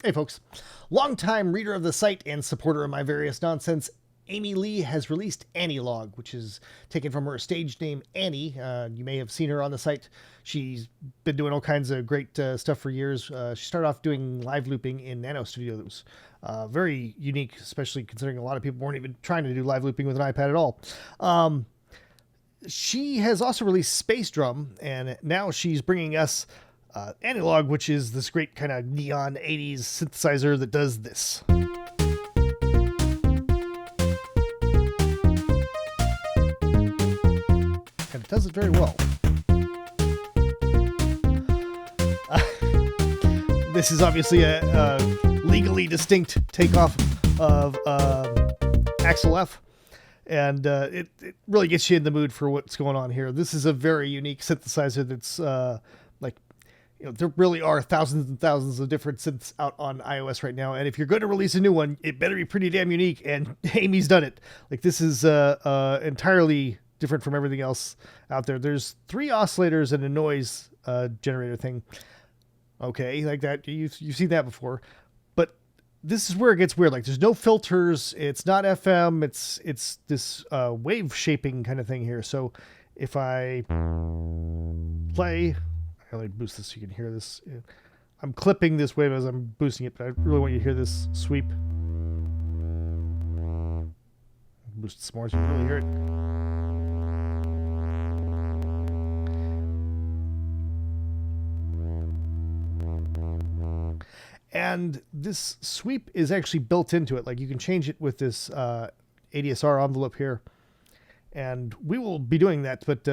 Hey folks, longtime reader of the site and supporter of my various nonsense, Amy Lee has released ANILOG, which is taken from her stage name Annie. You may have seen her on the site. She's been doing all kinds of great stuff for years. She started off doing live looping in Nano Studio. That was very unique, especially considering a lot of people weren't even trying to do live looping with an iPad at all. She has also released Space Drum, and now she's bringing us ANILOG, which is this great kind of neon 80s synthesizer that does this. And it does it very well. This is obviously a legally distinct takeoff of Axel F. And it really gets you in the mood for what's going on here. This is a very unique synthesizer that's there really are thousands and thousands of different synths out on iOS right now. And if you're going to release a new one, it better be pretty damn unique. And Amy's done it. Like, this is entirely different from everything else out there. There's 3 oscillators and a noise generator thing. Okay, like that. You've seen that before. But this is where it gets weird. Like, there's no filters. It's not FM. It's this wave shaping kind of thing here. So if I play... Let me boost this so you can hear this. I'm clipping this wave as I'm boosting it, but I really want you to hear this sweep. Boost it some more so you can really hear it. And this sweep is actually built into it. Like, you can change it with this ADSR envelope here. And we will be doing that, but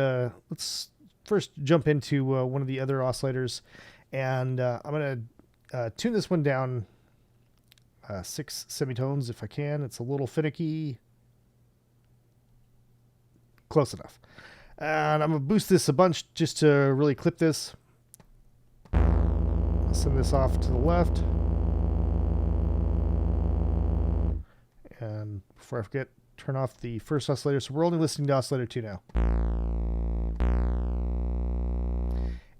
let's first jump into one of the other oscillators, and I'm going to tune this one down 6 semitones if I can. It's a little finicky. Close enough. And I'm going to boost this a bunch just to really clip this. I'll send this off to the left. And before I forget, turn off the first oscillator. So we're only listening to oscillator 2 now.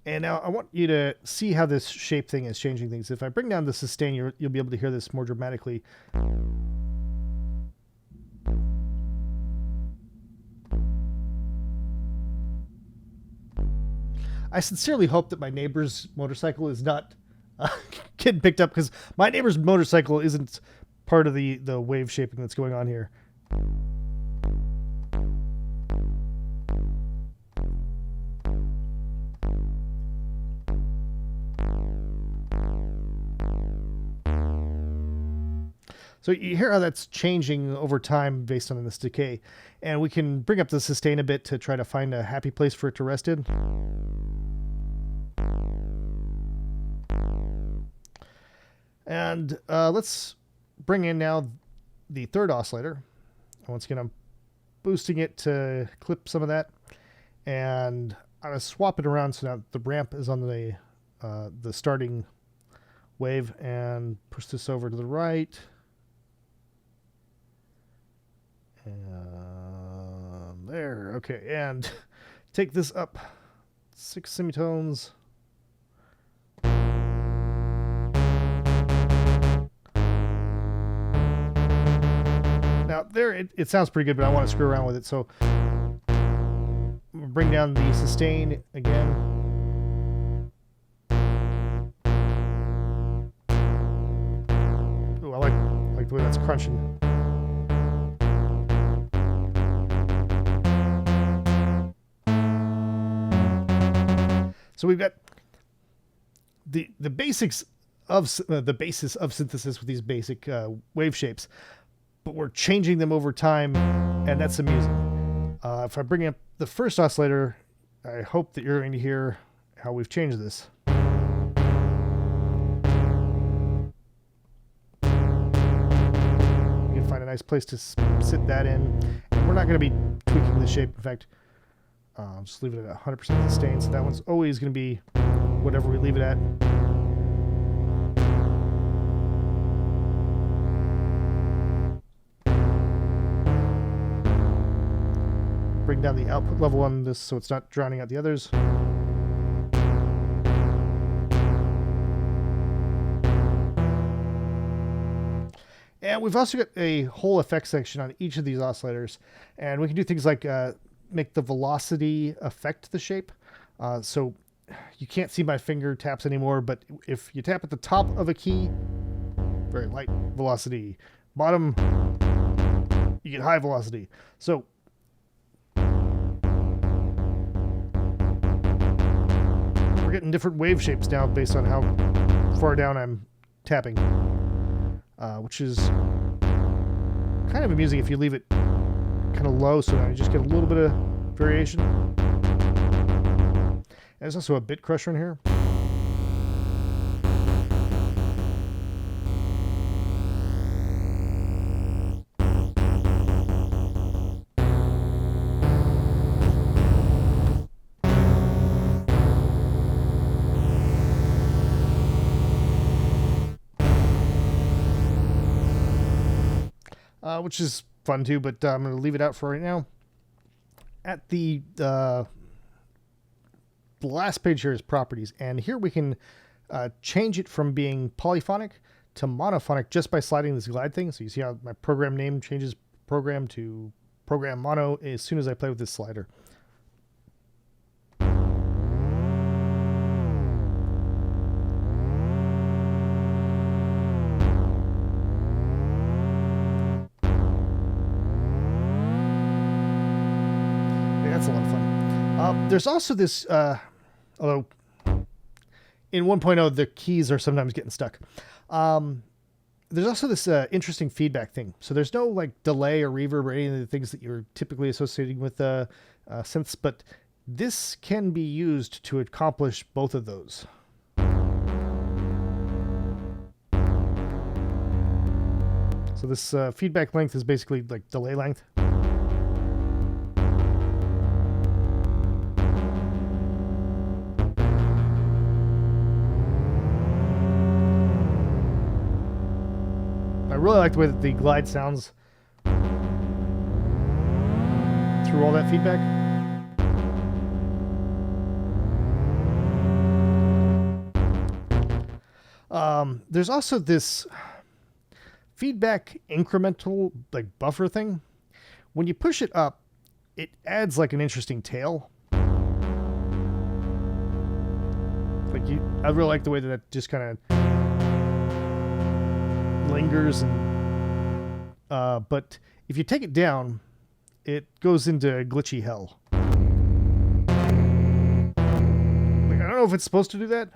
And now I want you to see how this shape thing is changing things. If I bring down the sustain, you'll be able to hear this more dramatically. I sincerely hope that my neighbor's motorcycle is not getting picked up, because my neighbor's motorcycle isn't part of the wave shaping that's going on here. So you hear how that's changing over time based on this decay. And we can bring up the sustain a bit to try to find a happy place for it to rest in. And let's bring in now the third oscillator. Once again, I'm boosting it to clip some of that. And I'm going to swap it around so now the ramp is on the starting wave, and push this over to the right. There, okay, and take this up 6 semitones. Now there, it sounds pretty good, but I want to screw around with it, so I'm gonna bring down the sustain again. Ooh, I like the way that's crunching. So we've got the basics of the basis of synthesis with these basic wave shapes, but we're changing them over time, and that's amusing. If I bring up the first oscillator, I hope that you're going to hear how we've changed this. You can find a nice place to sit that in. And we're not going to be tweaking the shape. In fact, just leave it at 100% sustain, so that one's always going to be whatever we leave it at. Bring down the output level on this so it's not drowning out the others. And we've also got a whole effects section on each of these oscillators. And we can do things like make the velocity affect the shape. So you can't see my finger taps anymore, but if you tap at the top of a key, very light velocity. Bottom, you get high velocity. So we're getting different wave shapes now based on how far down I'm tapping, which is kind of amusing if you leave it kind of low, so now you just get a little bit of variation. And there's also a bit crusher in here. Which is fun too, but I'm going to leave it out for right now. At the last page here is properties, and here we can change it from being polyphonic to monophonic just by sliding this glide thing. So you see how my program name changes program to program mono as soon as I play with this slider. That's a lot of fun. There's also this, although in 1.0 the keys are sometimes getting stuck. There's also this interesting feedback thing. So there's no like delay or reverb or any of the things that you're typically associating with synths, but this can be used to accomplish both of those. So this feedback length is basically like delay length. I really like the way that the glide sounds through all that feedback. There's also this feedback incremental like buffer thing. When you push it up, it adds like an interesting tail. Like I really like the way that just kind of lingers, and but if you take it down, it goes into glitchy hell. Like, I don't know if it's supposed to do that.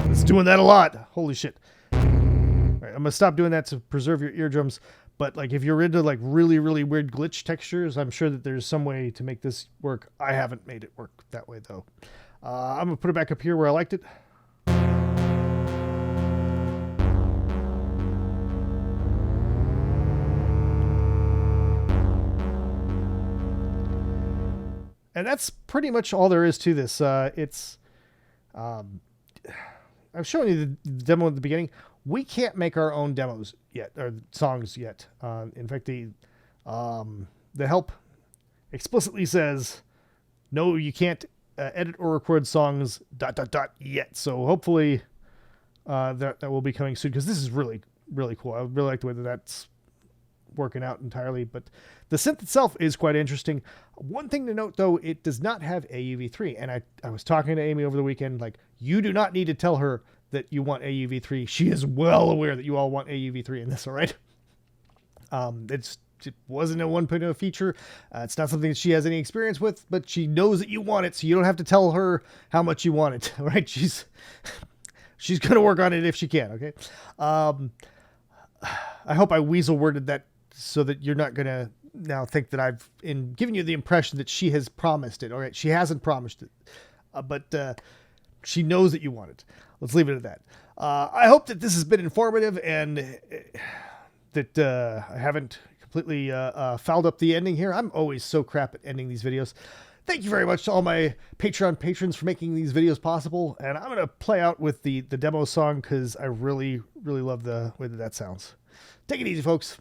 It's doing that a lot. Holy shit. All right, I'm gonna stop doing that to preserve your eardrums, but like if you're into like really weird glitch textures, I'm sure that there's some way to make this work. I haven't made it work that way though. I'm gonna put it back up here where I liked it. And that's pretty much all there is to this. I've shown you the demo at the beginning. We can't make our own demos yet, or songs yet. In fact, the help explicitly says, no, you can't edit or record songs ... yet. So hopefully that will be coming soon, because this is really cool. I really like the way that that's working out entirely, but the synth itself is quite interesting. One thing to note though, it does not have AUV3, and I was talking to Amy over the weekend, like, you do not need to tell her that you want AUV3. She is well aware that you all want AUV3 in this, all right? It wasn't a 1.0 feature. It's not something that she has any experience with, but she knows that you want it, so you don't have to tell her how much you want it, all right? She's going to work on it if she can, okay? I hope I weasel worded that so that you're not going to now think that I've given you the impression that she has promised it. All right, she hasn't promised it, but she knows that you want it. Let's leave it at that. I hope that this has been informative and that I haven't completely fouled up the ending here. I'm always so crap at ending these videos. Thank you very much to all my Patreon patrons for making these videos possible. And I'm going to play out with the demo song because I really love the way that sounds. Take it easy, folks.